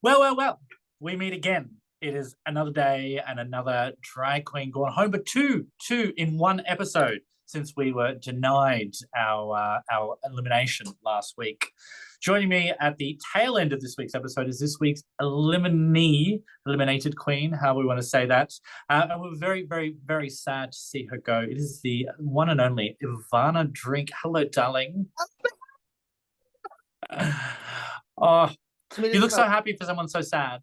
Well. We meet again. It is another day and another drag queen gone home, but two in one episode since we were denied our elimination last week. Joining me at the tail end of this week's episode is this week's eliminated queen, how we want to say that. And we're very, very, very sad to see her go. It is the one and only Ivanna Drink. Hello, darling. Oh, you look so happy for someone so sad.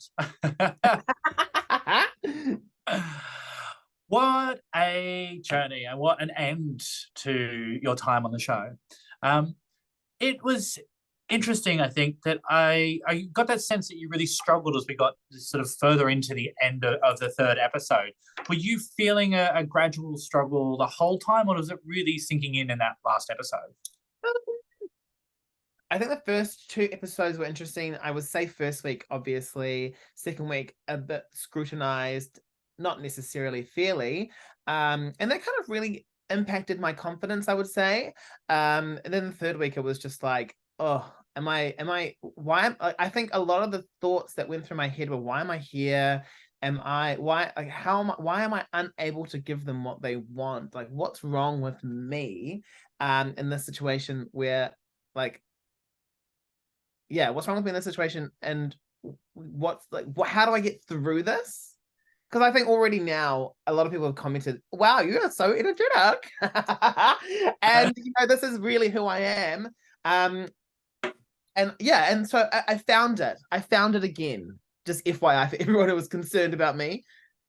What a journey and what an end to your time on the show. It was interesting, I think, that I got that sense that you really struggled as we got sort of further into the end of the third episode. Were you feeling a gradual struggle the whole time, or was it really sinking in that last episode? I think the first two episodes were interesting. I would say first week, obviously. Second week, a bit scrutinized, not necessarily fairly. And that kind of really impacted my confidence, I would say. And then the third week, it was just like, oh, I think a lot of the thoughts that went through my head were, why am I here? Why am I unable to give them what they want? Like, what's wrong with me? In this situation where, like, yeah, what's wrong with me in this situation, and how do I get through this? Because I think already now a lot of people have commented, wow, you are so energetic. And this is really who I am. And so I found it again, just FYI for everyone who was concerned about me.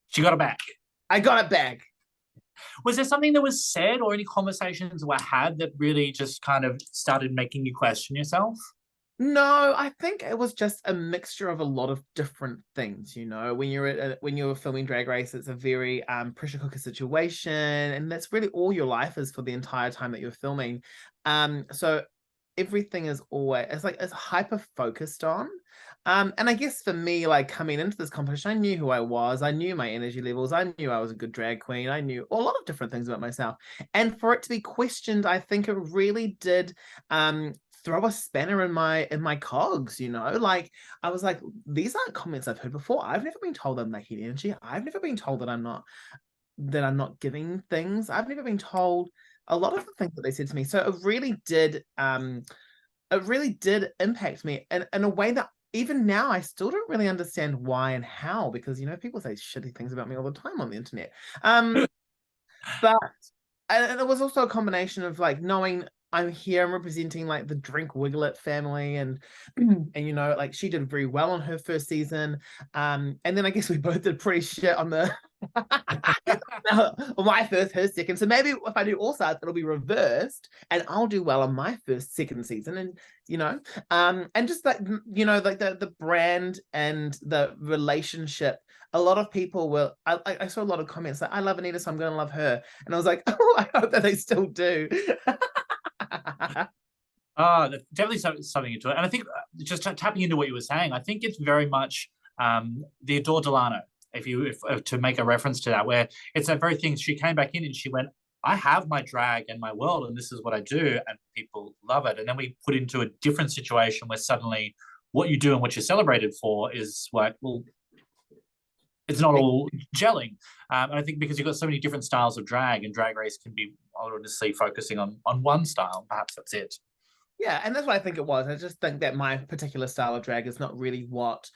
She got it back. I got it back. Was there something that was said or any conversations were had that really just kind of started making you question yourself? No, I think it was just a mixture of a lot of different things. When you're filming Drag Race, it's a very pressure cooker situation, and that's really all your life is for the entire time that you're filming. So everything is always it's hyper focused on. And I guess for me, like, coming into this competition, I knew who I was. I knew my energy levels. I knew I was a good drag queen. I knew a lot of different things about myself. And for it to be questioned, I think it really did throw a spanner in my cogs. Like, I was like, these aren't comments I've heard before. I've never been told I'm lacking energy. I've never been told that I'm not giving things. I've never been told a lot of the things that they said to me. So it really did impact me in a way that even now I still don't really understand why and how, because people say shitty things about me all the time on the internet. But and it was also a combination of, like, knowing I'm here, I'm representing, like, the Drink Wig'lit family, and like, she did very well on her first season. And then I guess we both did pretty shit on the my first, her second. So maybe if I do All Stars, it'll be reversed, and I'll do well on my second season. And and just like like the brand and the relationship. A lot of people I saw a lot of comments like, I love Anita, so I'm going to love her. And I was like, oh, I hope that they still do. Definitely something into it. And I think just tapping into what you were saying, I think it's very much the Adore Delano, if to make a reference to that, where it's that very thing. She came back in and she went, I have my drag and my world, and this is what I do, and people love it. And then we put into a different situation where suddenly what you do and what you're celebrated for is like, well, it's not all gelling. And I think because you've got so many different styles of drag, and Drag Race can be honestly focusing on one style. Perhaps that's it. Yeah, and that's what I think it was. I just think that my particular style of drag is not really what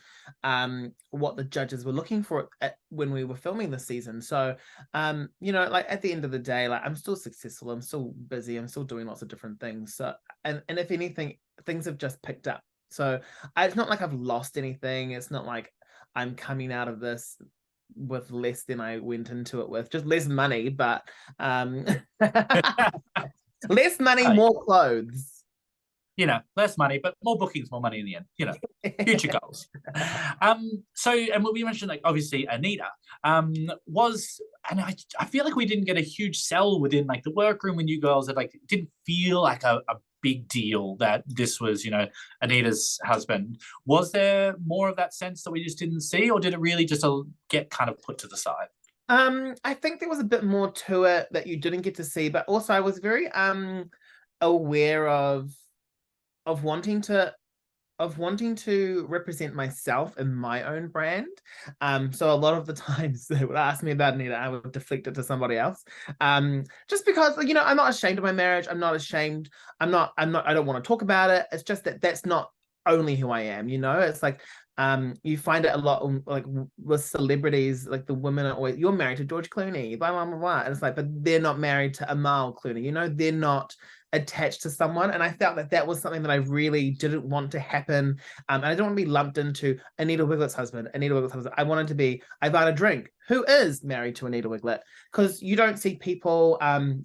the judges were looking for when we were filming this season. So, like, at the end of the day, like, I'm still successful, I'm still busy, I'm still doing lots of different things. So, and if anything, things have just picked up. So it's not like I've lost anything. It's not like I'm coming out of this with less than I went into it with, just less money, but less money, more clothes. Less money, but more bookings, more money in the end. Future goals. So, and what we mentioned, like, obviously Anita and I feel like we didn't get a huge sell within, like, the workroom when you girls had, like, it didn't feel like a big deal that this was, Anita's husband. Was there more of that sense that we just didn't see, or did it really just get kind of put to the side? I think there was a bit more to it that you didn't get to see, but also I was very aware of wanting to of wanting to represent myself in my own brand. So a lot of the times they would ask me about Anita, I would deflect it to somebody else. Just because, you know, I'm not ashamed of my marriage. I'm not ashamed. I don't want to talk about it. It's just that that's not only who I am, you know? It's like, you find it a lot like with celebrities, like the women are always, you're married to George Clooney, blah, blah, blah, blah. And it's like, but they're not married to Amal Clooney, you know, they're not attached to someone. And I felt that that was something that I really didn't want to happen. And I don't want to be lumped into Anita Wiglit's husband. I wanted to be Ivanna Drink, who is married to Anita Wig'lit, because you don't see people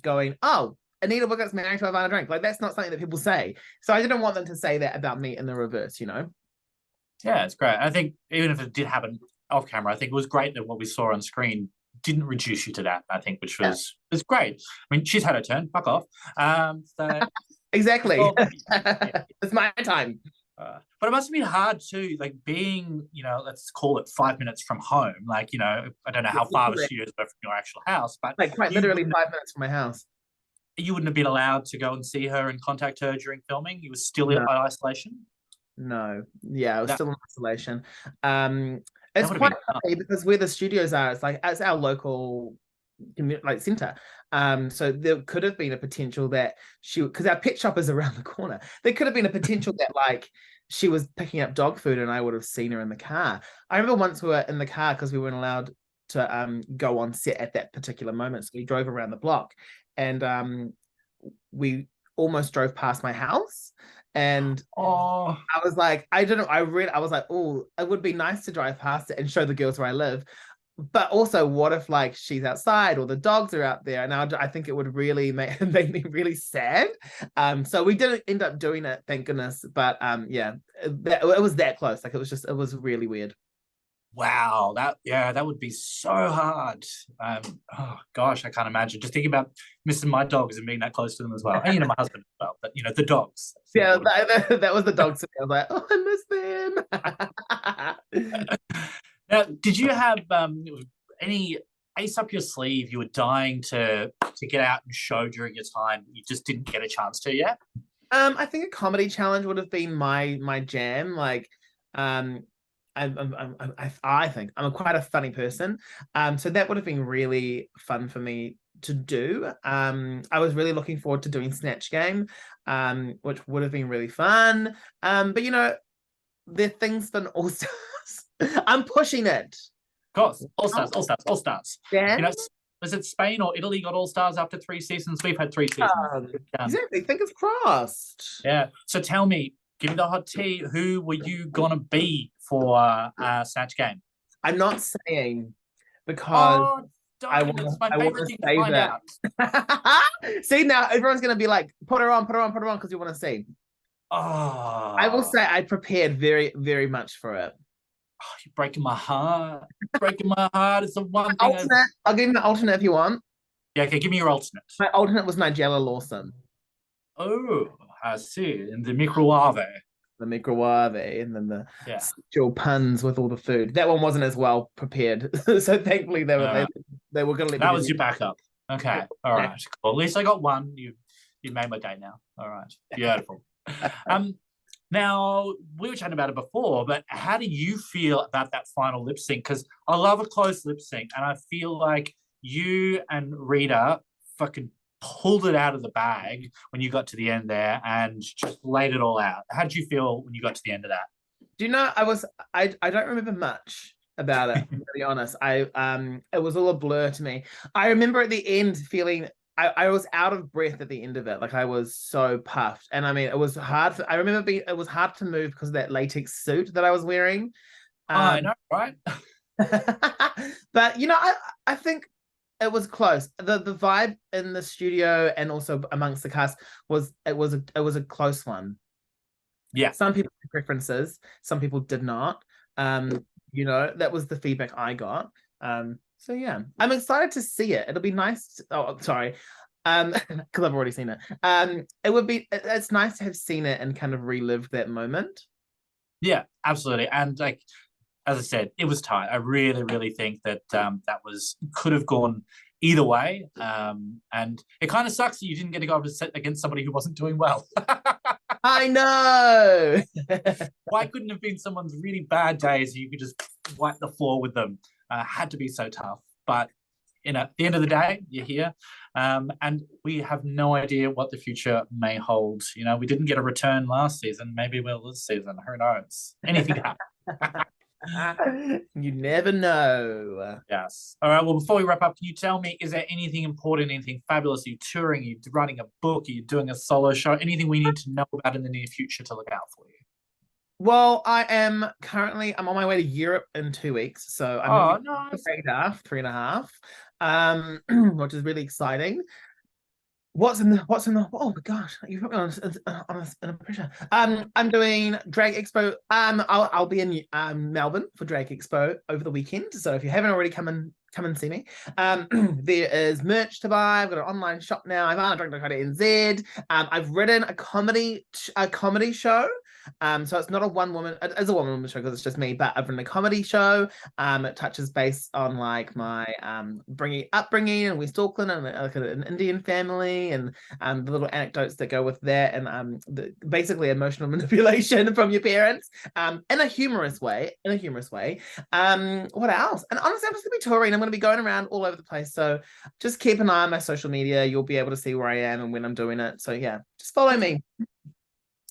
going, oh, Anita Wig'lit's married to Ivanna Drink. Like, that's not something that people say. So I didn't want them to say that about me in the reverse, you know? Yeah, it's great. I think even if it did happen off camera, I think it was great that what we saw on screen didn't reduce you to that. I think, which was great. I mean, she's had her turn. Fuck off. So exactly. well, yeah. It's my time. But it must have been hard too, like being, you know, let's call it 5 minutes from home. Like, you know, I don't know how far the studios were from your actual house, but like quite literally 5 minutes from my house. You wouldn't have been allowed to go and see her and contact her during filming. You were still in isolation. No, yeah, I was still in isolation. It's quite funny because where the studios are, it's like it's our local like center. So there could have been a potential that because our pet shop is around the corner, there could have been a potential that like she was picking up dog food and I would have seen her in the car. I remember once we were in the car because we weren't allowed to go on set at that particular moment, so we drove around the block and we almost drove past my house. And I was like, I was like, oh, it would be nice to drive past it and show the girls where I live. But also, what if like she's outside or the dogs are out there? And I think it would really make me really sad. So we didn't end up doing it, thank goodness. But yeah, it was that close. Like it was really weird. Wow, that would be so hard. Oh gosh, I can't imagine. Just thinking about missing my dogs and being that close to them as well. And you know, my husband as well, but you know, the dogs. Yeah, that was the dogs. I was like, oh, I miss them. Now, did you have any ace up your sleeve you were dying to get out and show during your time you just didn't get a chance to yet? I think a comedy challenge would have been my jam. Like, I think I'm quite a funny person. So that would have been really fun for me to do. I was really looking forward to doing Snatch Game, which would have been really fun. But you know, there are things been All Stars. I'm pushing it. Of course, All Stars. Yeah. You know, was it Spain or Italy got All Stars after 3 seasons? We've had 3 seasons. Exactly. Fingers crossed. Yeah. So tell me, give me the hot tea. Who were you gonna be for Snatch Game? I'm not saying because I want my favorite thing to find out. See, now everyone's gonna be like, put her on, because you want to see. Oh, I will say I prepared very, very much for it. Oh, you're breaking my heart. Breaking my heart. It's the one thing. I'll give you the alternate if you want. Yeah, okay, give me your alternate. My alternate was Nigella Lawson. Oh, I see. In the microwave. The microwave, and then the sexual puns with all the food. That one wasn't as well prepared. So thankfully they were going to let me. That was your backup. Okay. All right. Cool. At least I got one. You made my day now. All right. Beautiful. Now, we were chatting about it before, but how do you feel about that final lip sync? Because I love a close lip sync, and I feel like you and Rita fucking pulled it out of the bag when you got to the end there and just laid it all out. How did you feel when you got to the end of that? Do you know, I don't remember much about it, to be honest. It was all a blur to me. I remember at the end feeling I was out of breath at the end of it. Like I was so puffed. And I mean, it was hard. I remember it was hard to move because of that latex suit that I was wearing. I know, right? But, you know, I think it was close. The vibe in the studio and also amongst the cast was a close one. Yeah. Some people had preferences, some people did not. You know, that was the feedback I got. So yeah, I'm excited to see it. It'll be nice. Sorry. Because I've already seen it. It's nice to have seen it and kind of relived that moment. Yeah, absolutely. And like, as I said, it was tight. I really, really think that could have gone either way. And it kind of sucks that you didn't get to go up against somebody who wasn't doing well. I know. Why couldn't it have been someone's really bad days? You could just wipe the floor with them. Had to be so tough. But at the end of the day, you're here. And we have no idea what the future may hold. We didn't get a return last season. Maybe we'll this season. Who knows? Anything can happen. You never know. Yes. All right. Well, before we wrap up, can you tell me, is there anything important, anything fabulous? Are you touring? Are you writing a book? Are you doing a solo show? Anything we need to know about in the near future to look out for you? Well, I'm on my way to Europe in 2 weeks. So I'm nice. 3.5, which is really exciting. What's in the oh my gosh, you put me on a pressure. I'm doing Drag Expo. I'll be in Melbourne for Drag Expo over the weekend. So if you haven't already, come and see me. There is merch to buy. I've got an online shop now. Ivanna Drink.co.nz. I've written a comedy show. So it's not a one-woman, it is a one-woman show because it's just me, but I've written a comedy show. It touches base on like my upbringing in West Auckland and like an Indian family, and the little anecdotes that go with that, and basically emotional manipulation from your parents, in a humorous way. What else? And honestly, I'm just gonna be touring. I'm gonna be going around all over the place. So just keep an eye on my social media. You'll be able to see where I am and when I'm doing it. So yeah, just follow me.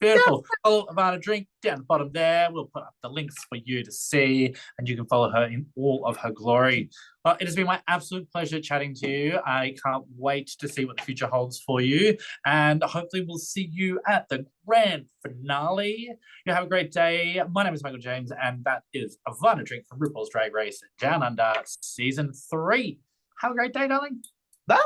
Beautiful. Follow Ivanna Drink down the bottom there. We'll put up the links for you to see, and you can follow her in all of her glory. Well, it has been my absolute pleasure chatting to you. I can't wait to see what the future holds for you, and hopefully we'll see you at the grand finale. You have a great day. My name is Michael James, and that is Ivanna Drink from RuPaul's Drag Race Down Under Season 3. Have a great day, darling. Bye.